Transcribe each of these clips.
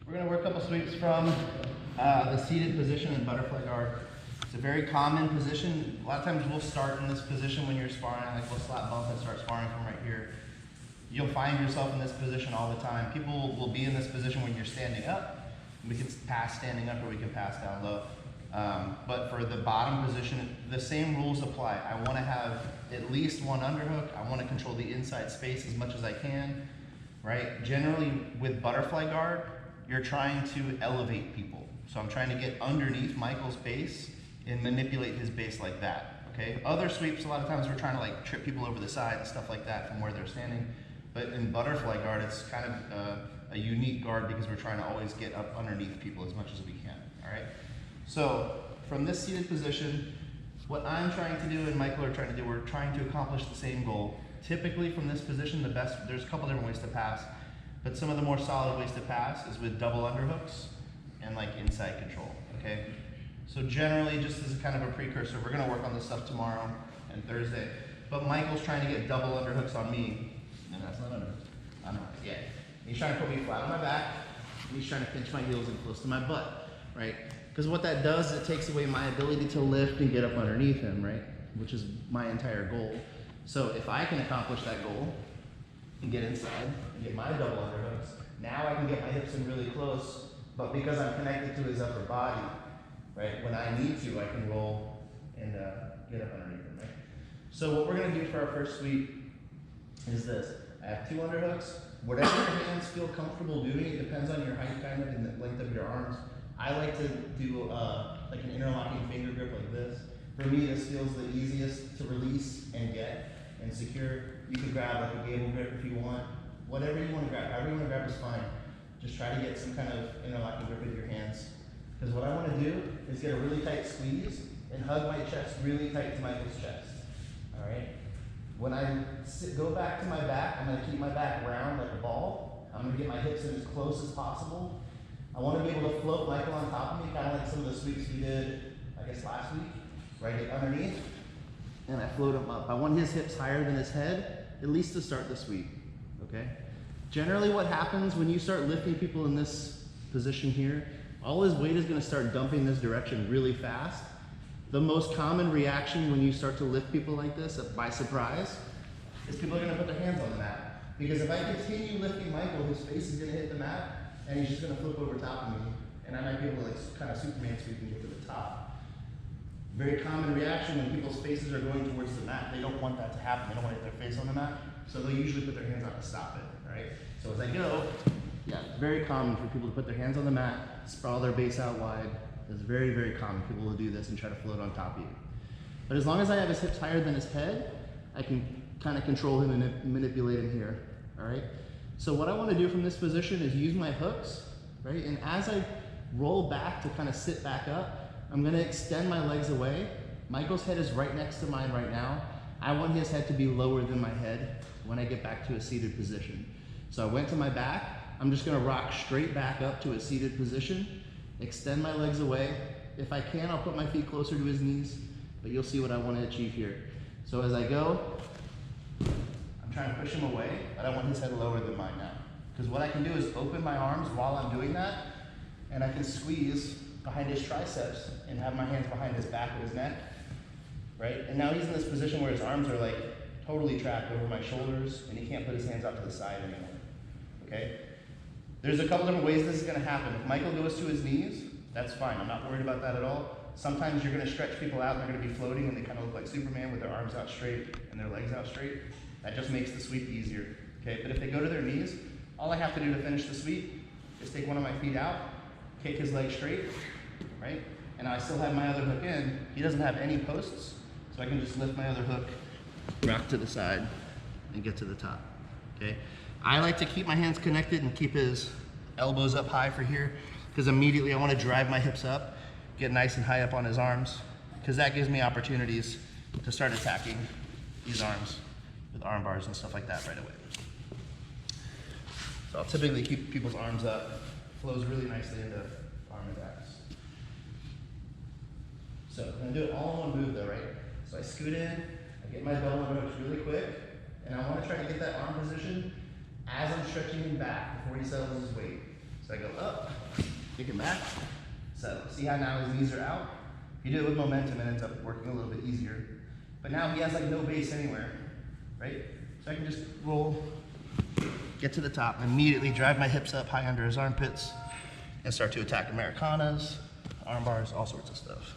We're going to work a couple sweeps from the seated position in butterfly guard. It's a very common position. A lot of times we'll start in this position when you're sparring, like we'll slap bump and start sparring from right here. You'll find yourself in this position all the time. People will be in this position when you're standing up. We can pass standing up or we can pass down low. But for the bottom position, the same rules apply. I want to have at least one underhook. I want to control the inside space as much as I can, right? Generally with butterfly guard, you're trying to elevate people. So I'm trying to get underneath Michael's base and manipulate his base like that, okay? Other sweeps, a lot of times we're trying to like trip people over the side and stuff like that from where they're standing. But in butterfly guard, it's kind of a unique guard because we're trying to always get up underneath people as much as we can, all right? So from this seated position, what I'm trying to do and Michael are trying to do, we're trying to accomplish the same goal. Typically from this position, there's a couple different ways to pass, but some of the more solid ways to pass is with double underhooks and like inside control, okay? So generally, just as a kind of a precursor, we're gonna work on this stuff tomorrow and Thursday, but Michael's trying to get double underhooks on me. And that's not underhooks. I'm not, yeah. He's trying to put me flat on my back, and he's trying to pinch my heels in close to my butt, right? Because what that does is it takes away my ability to lift and get up underneath him, right? Which is my entire goal. So if I can accomplish that goal and get inside and get my double underhooks, now I can get my hips in really close, but because I'm connected to his upper body, right? When I need to, I can roll and get up underneath him, right? So what we're gonna do for our first sweep is this. I have two underhooks. Whatever your hands feel comfortable doing, it depends on your height kind of and the length of your arms. I like to do like an interlocking finger grip like this. For me, this feels the easiest to release and get and secure. You can grab like a gable grip if you want. Whatever you want to grab, however you want to grab is fine. Just try to get some kind of interlocking grip with your hands. Because what I want to do is get a really tight squeeze and hug my chest really tight to Michael's chest. All right? When I go back to my back, I'm going to keep my back round like a ball. I'm going to get my hips in as close as possible. I want to be able to float Michael on top of me, kind of like some of the sweeps we did, I guess, last week. Right underneath, and I float him up. I want his hips higher than his head, at least to start the sweep, okay? Generally what happens when you start lifting people in this position here, all his weight is going to start dumping this direction really fast. The most common reaction when you start to lift people like this, by surprise, is people are going to put their hands on the mat. Because if I continue lifting Michael, his face is going to hit the mat, and he's just going to flip over top of me, and I might be able to like kind of Superman sweep and get to the top. Very common reaction when people's faces are going towards the mat. They don't want that to happen. They don't want to hit their face on the mat, so they'll usually put their hands out to stop it, right? So as I go, yeah, it's very common for people to put their hands on the mat, sprawl their base out wide. It's very, very common for people to do this and try to float on top of you. But as long as I have his hips higher than his head, I can kind of control him and manipulate him here, all right? So what I want to do from this position is use my hooks, right? And as I roll back to kind of sit back up, I'm going to extend my legs away. Michael's head is right next to mine right now. I want his head to be lower than my head when I get back to a seated position. So I went to my back. I'm just going to rock straight back up to a seated position, extend my legs away. If I can, I'll put my feet closer to his knees, but you'll see what I want to achieve here. So as I go, I'm trying to push him away, but I want his head lower than mine now. Because what I can do is open my arms while I'm doing that, and I can squeeze behind his triceps and have my hands behind his back of his neck, right? And now he's in this position where his arms are like totally trapped over my shoulders and he can't put his hands out to the side anymore, okay? There's a couple different ways this is gonna happen. If Michael goes to his knees, that's fine. I'm not worried about that at all. Sometimes you're gonna stretch people out and they're gonna be floating and they kind of look like Superman with their arms out straight and their legs out straight. That just makes the sweep easier, okay? But if they go to their knees, all I have to do to finish the sweep is take one of my feet out, kick his leg straight, right? And I still have my other hook in. He doesn't have any posts, so I can just lift my other hook, rock to the side, and get to the top, okay? I like to keep my hands connected and keep his elbows up high for here, because immediately I want to drive my hips up, get nice and high up on his arms, because that gives me opportunities to start attacking these arms with arm bars and stuff like that right away. So I'll typically keep people's arms up. Flows really nicely into arm attacks. So I'm gonna do it all in one move though, right? So I scoot in, I get my double underhooks really quick, and I wanna try to get that arm position as I'm stretching him back before he settles his weight. So I go up, kick him back, settle. See how now his knees are out? If you do it with momentum, it ends up working a little bit easier. But now he has like no base anywhere, right? So I can just roll, get to the top, and immediately drive my hips up high under his armpits and start to attack Americanas, arm bars, all sorts of stuff.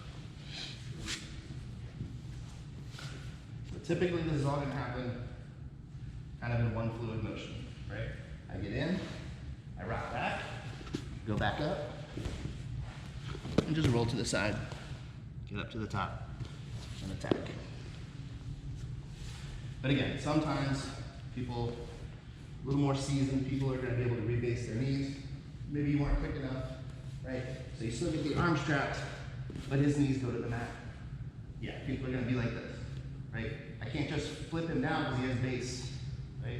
But typically this is all gonna happen kind of in one fluid motion, right? I get in, I rock back, go back up, and just roll to the side, get up to the top, and attack. But again, sometimes people, a little more seasoned people are gonna be able to rebase their knees. Maybe you weren't quick enough, right? So you still get the arms trapped, but his knees go to the mat. Yeah, people are gonna be like this, right? I can't just flip him down because he has base, right?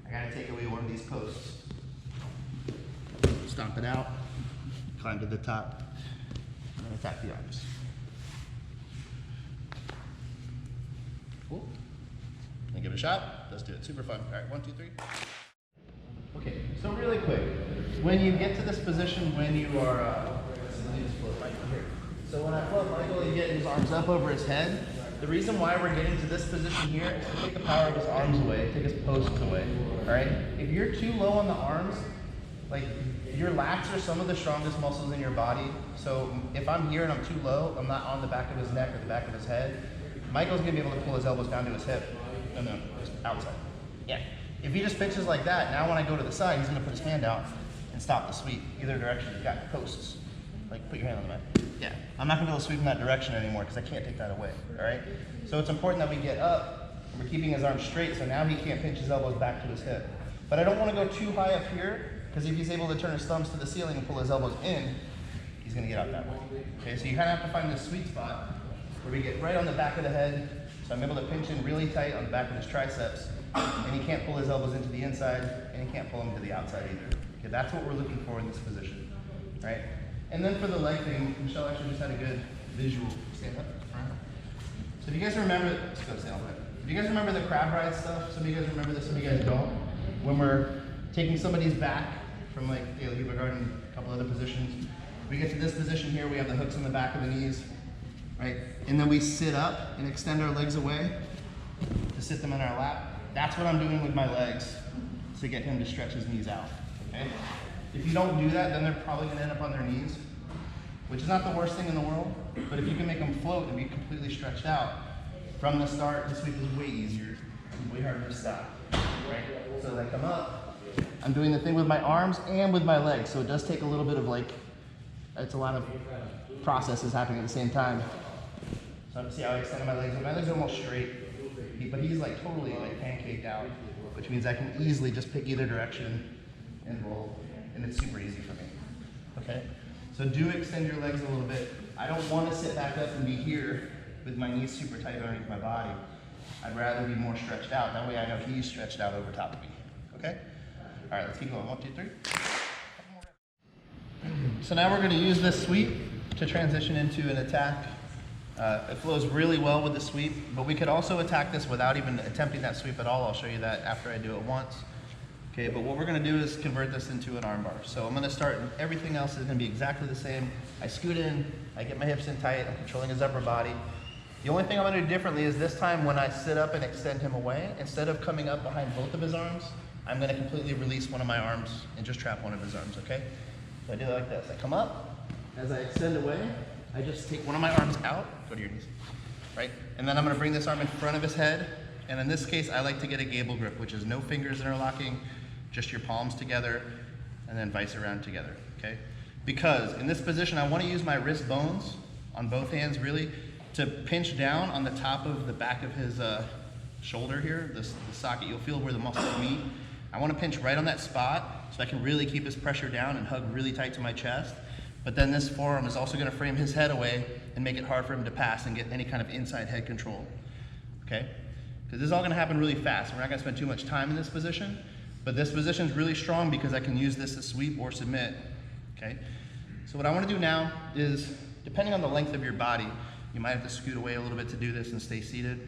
I gotta take away one of these posts. Stomp it out, climb to the top, and then attack the arms. Cool. And give it a shot. Let's do it. Super fun. All right, 1, 2, 3. Okay, so really quick, when you get to this position, when you are, so when I flip Michael, he gets his arms up over his head. The reason why we're getting to this position here is to take the power of his arms away, take his posts away. All right. If you're too low on the arms, like your lats are some of the strongest muscles in your body. So if I'm here and I'm too low, I'm not on the back of his neck or the back of his head. Michael's gonna be able to pull his elbows down to his hip. No, just outside. Yeah. If he just pinches like that, now when I go to the side, he's gonna put his hand out and stop the sweep. Either direction, you've got posts. Like put your hand on the mat. Yeah. I'm not gonna be able to sweep in that direction anymore because I can't take that away, all right? So it's important that we get up and we're keeping his arms straight so now he can't pinch his elbows back to his hip. But I don't wanna go too high up here because if he's able to turn his thumbs to the ceiling and pull his elbows in, he's gonna get out that way. Okay, so you kinda have to find this sweet spot where we get right on the back of the head. So I'm able to pinch in really tight on the back of his triceps, and he can't pull his elbows into the inside, and he can't pull them to the outside either. Okay, that's what we're looking for in this position, right? And then for the leg thing, Michelle actually just had a good visual. Stand up. So if you guys remember, let's go stand up. If you guys remember the crab ride stuff, some of you guys remember this, some of you guys don't. When we're taking somebody's back from like Daily Huber Garden, a couple other positions, we get to this position here, we have the hooks in the back of the knees. Right? And then we sit up and extend our legs away to sit them in our lap. That's what I'm doing with my legs to get him to stretch his knees out. Okay? If you don't do that, then they're probably going to end up on their knees, which is not the worst thing in the world. But if you can make them float and be completely stretched out from the start, the sweep is way easier, way harder to stop. Right? So as I come up, I'm doing the thing with my arms and with my legs. So it does take a little bit of like, it's a lot of processes happening at the same time. So see how I extended my legs? My legs are almost straight, but he's like totally like pancaked out, which means I can easily just pick either direction and roll, and it's super easy for me. Okay? So do extend your legs a little bit. I don't want to sit back up and be here with my knees super tight underneath my body. I'd rather be more stretched out. That way I know he's stretched out over top of me. Okay? All right, let's keep going. 1, 2, 3. So now we're going to use this sweep to transition into an attack. It flows really well with the sweep, but we could also attack this without even attempting that sweep at all. I'll show you that after I do it once. Okay, but what we're gonna do is convert this into an armbar. So I'm gonna start, and everything else is gonna be exactly the same. I scoot in, I get my hips in tight, I'm controlling his upper body. The only thing I'm gonna do differently is this time when I sit up and extend him away, instead of coming up behind both of his arms, I'm gonna completely release one of my arms and just trap one of his arms, okay? So I do it like this. I come up, as I extend away, I just take one of my arms out, go to your knees, right? And then I'm gonna bring this arm in front of his head. And in this case, I like to get a gable grip, which is no fingers interlocking, just your palms together, and then vice around together, okay? Because in this position, I wanna use my wrist bones on both hands really to pinch down on the top of the back of his shoulder here, the socket. You'll feel where the muscles meet. I wanna pinch right on that spot so I can really keep his pressure down and hug really tight to my chest. But then this forearm is also gonna frame his head away and make it hard for him to pass and get any kind of inside head control, okay? Because this is all gonna happen really fast. We're not gonna spend too much time in this position, but this position is really strong because I can use this to sweep or submit, okay? So what I wanna do now is, depending on the length of your body, you might have to scoot away a little bit to do this and stay seated.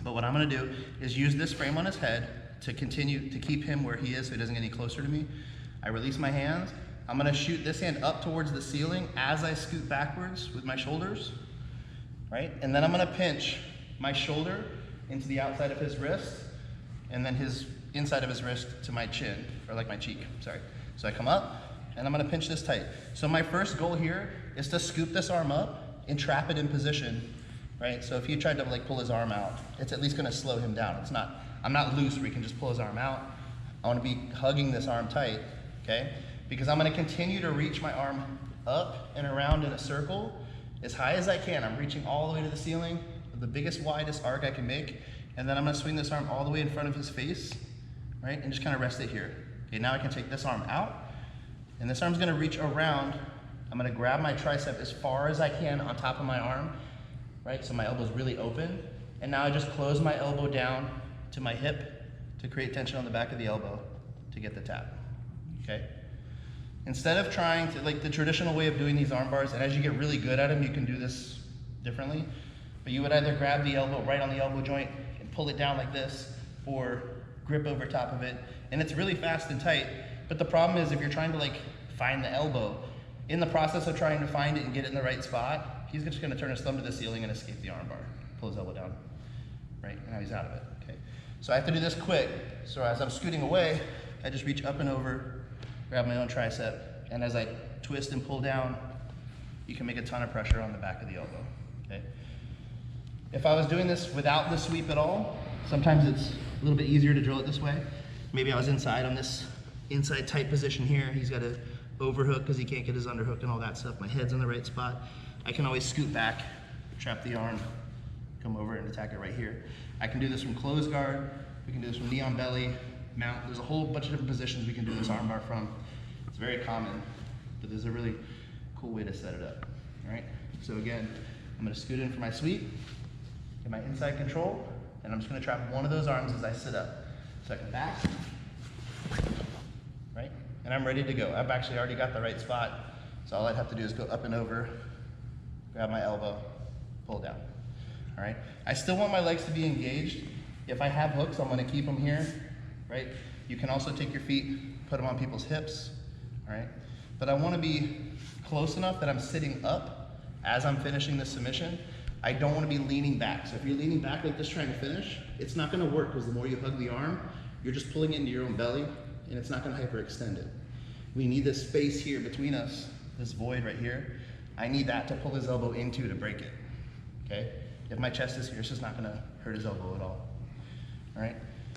But what I'm gonna do is use this frame on his head to continue to keep him where he is so he doesn't get any closer to me. I release my hands, I'm gonna shoot this hand up towards the ceiling as I scoot backwards with my shoulders, right? And then I'm gonna pinch my shoulder into the outside of his wrist, and then his inside of his wrist to my chin, or like my cheek, sorry. So I come up, and I'm gonna pinch this tight. So my first goal here is to scoop this arm up and trap it in position, right? So if he tried to like pull his arm out, it's at least gonna slow him down. I'm not loose where he can just pull his arm out. I wanna be hugging this arm tight, okay? Because I'm gonna continue to reach my arm up and around in a circle as high as I can. I'm reaching all the way to the ceiling, with the biggest, widest arc I can make, and then I'm gonna swing this arm all the way in front of his face, right? And just kind of rest it here. Okay, now I can take this arm out, and this arm's gonna reach around. I'm gonna grab my tricep as far as I can on top of my arm, right? So my elbow's really open. And now I just close my elbow down to my hip to create tension on the back of the elbow to get the tap, okay? Instead of trying to, like the traditional way of doing these arm bars, and as you get really good at them, you can do this differently, but you would either grab the elbow right on the elbow joint and pull it down like this, or grip over top of it, and it's really fast and tight. But the problem is if you're trying to like find the elbow, in the process of trying to find it and get it in the right spot, he's just gonna turn his thumb to the ceiling and escape the arm bar. Pull his elbow down, right? And now he's out of it, okay? So I have to do this quick. So as I'm scooting away, I just reach up and over, grab my own tricep, and as I twist and pull down, you can make a ton of pressure on the back of the elbow, okay? If I was doing this without the sweep at all, sometimes it's a little bit easier to drill it this way. Maybe I was inside on this inside tight position here. He's got to overhook because he can't get his underhook and all that stuff. My head's in the right spot. I can always scoot back, trap the arm, come over and attack it right here. I can do this from closed guard. We can do this from knee on belly, mount. There's a whole bunch of different positions we can do this arm bar from. It's very common, but there's a really cool way to set it up, all right? So again, I'm gonna scoot in for my sweep, get my inside control, and I'm just gonna trap one of those arms as I sit up. So I can back, right? And I'm ready to go. I've actually already got the right spot, so all I'd have to do is go up and over, grab my elbow, pull down, all right? I still want my legs to be engaged. If I have hooks, I'm gonna keep them here, right? You can also take your feet, put them on people's hips, all right? But I wanna be close enough that I'm sitting up as I'm finishing the submission. I don't wanna be leaning back. So if you're leaning back like this trying to finish, it's not gonna work because the more you hug the arm, you're just pulling it into your own belly and it's not gonna hyperextend it. We need this space here between us, this void right here. I need that to pull his elbow into to break it, okay? If my chest is here, it's just not gonna hurt his elbow at all right?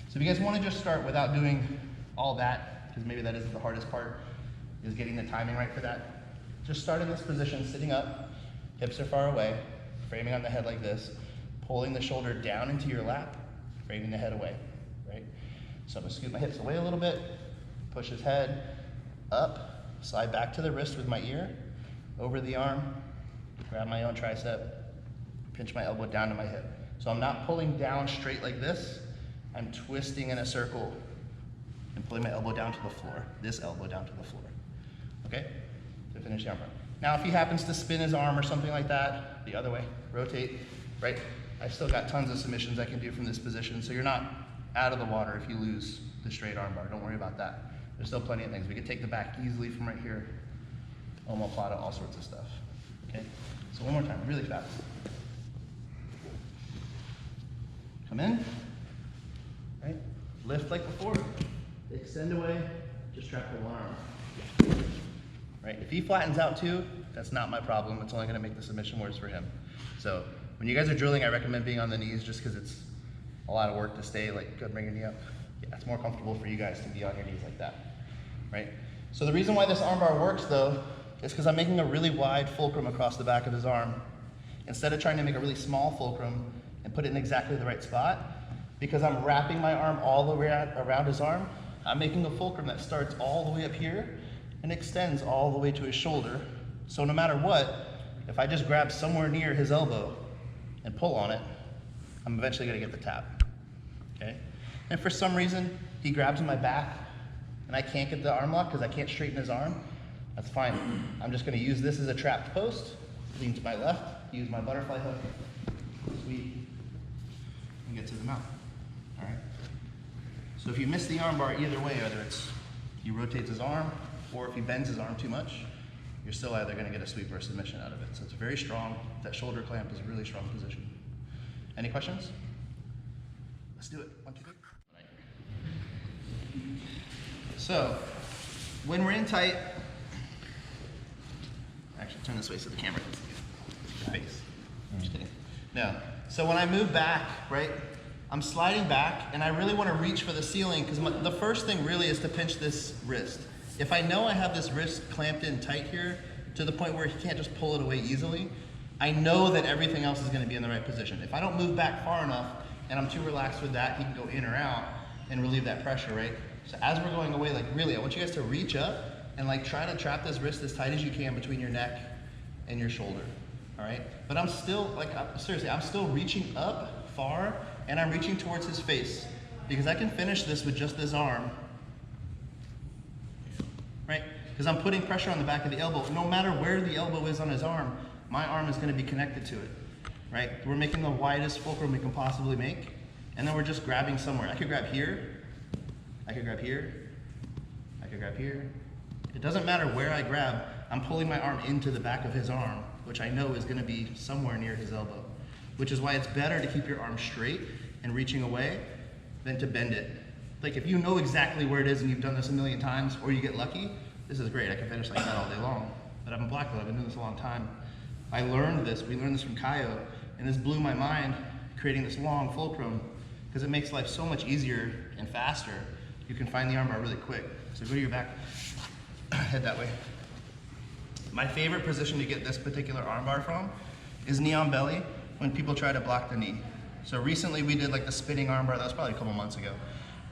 So if you guys wanna just start without doing all that, because maybe that isn't the hardest part, is getting the timing right for that. Just start in this position, sitting up, hips are far away, framing on the head like this, pulling the shoulder down into your lap, framing the head away, right? So I'm gonna scoot my hips away a little bit, push his head up, slide back to the wrist with my ear, over the arm, grab my own tricep, pinch my elbow down to my hip. So I'm not pulling down straight like this, I'm twisting in a circle and pulling my elbow down to the floor, this elbow down to the floor, okay? To finish the arm bar. Now if he happens to spin his arm or something like that, the other way, rotate, right? I've still got tons of submissions I can do from this position, so you're not out of the water if you lose the straight arm bar, don't worry about that. There's still plenty of things. We can take the back easily from right here, omoplata, all sorts of stuff, okay? So one more time, really fast. Come in, right? Lift like before. Extend away, just trap the one arm. Right? If he flattens out too, that's not my problem. It's only gonna make the submission worse for him. So when you guys are drilling, I recommend being on the knees just because it's a lot of work to stay like good, bring your knee up. Yeah, it's more comfortable for you guys to be on your knees like that, right? So the reason why this armbar works though, is because I'm making a really wide fulcrum across the back of his arm. Instead of trying to make a really small fulcrum and put it in exactly the right spot, because I'm wrapping my arm all the way around his arm, I'm making a fulcrum that starts all the way up here and extends all the way to his shoulder. So no matter what, if I just grab somewhere near his elbow and pull on it, I'm eventually gonna get the tap, okay? And for some reason, he grabs my back and I can't get the arm lock because I can't straighten his arm, that's fine. I'm just gonna use this as a trapped post, lean to my left, use my butterfly hook, sweep, and get to the mount, all right? So if you miss the arm bar either way, whether it's he rotates his arm or if he bends his arm too much, you're still either going to get a sweep or a submission out of it. So it's very strong. That shoulder clamp is a really strong position. Any questions? Let's do it. 1, 2, 3. So when we're in tight, actually turn this way so the camera can see your face. Just kidding. No. So when I move back, right, I'm sliding back and I really want to reach for the ceiling because the first thing really is to pinch this wrist. If I know I have this wrist clamped in tight here to the point where he can't just pull it away easily, I know that everything else is going to be in the right position. If I don't move back far enough and I'm too relaxed with that, he can go in or out and relieve that pressure, right? So as we're going away, like really, I want you guys to reach up and like try to trap this wrist as tight as you can between your neck and your shoulder, all right? But I'm still, like, seriously, I'm still reaching up far and I'm reaching towards his face because I can finish this with just this arm, right? Because I'm putting pressure on the back of the elbow. No matter where the elbow is on his arm, my arm is going to be connected to it, right? We're making the widest fulcrum we can possibly make, and then we're just grabbing somewhere. I could grab here, I could grab here, I could grab here. It doesn't matter where I grab, I'm pulling my arm into the back of his arm, which I know is going to be somewhere near his elbow, which is why it's better to keep your arm straight and reaching away than to bend it. Like if you know exactly where it is and you've done this a million times, or you get lucky, this is great. I can finish like that all day long. But I'm a black belt. I've been doing this a long time. I learned this. We learned this from Kaio, and this blew my mind, creating this long fulcrum, because it makes life so much easier and faster. You can find the armbar really quick. So go to your back, head that way. My favorite position to get this particular armbar from is knee on belly when people try to block the knee. So recently we did like the spinning armbar. That was probably a couple months ago,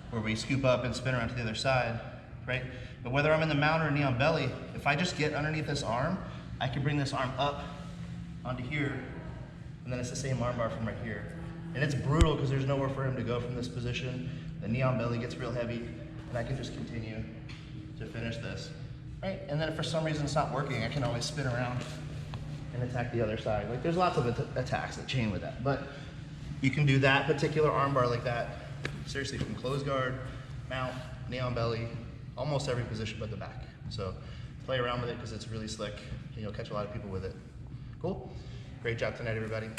where we scoop up and spin around to the other side, right? But whether I'm in the mount or knee on belly, if I just get underneath this arm, I can bring this arm up onto here, and then it's the same armbar from right here. And it's brutal because there's nowhere for him to go from this position. The knee on belly gets real heavy, and I can just continue to finish this, right? And then if for some reason it's not working, I can always spin around and attack the other side. Like there's lots of attacks that chain with that, but you can do that particular armbar like that, seriously, from close guard, mount, knee on belly, almost every position but the back. So play around with it because it's really slick and you'll catch a lot of people with it. Cool? Great job tonight, everybody.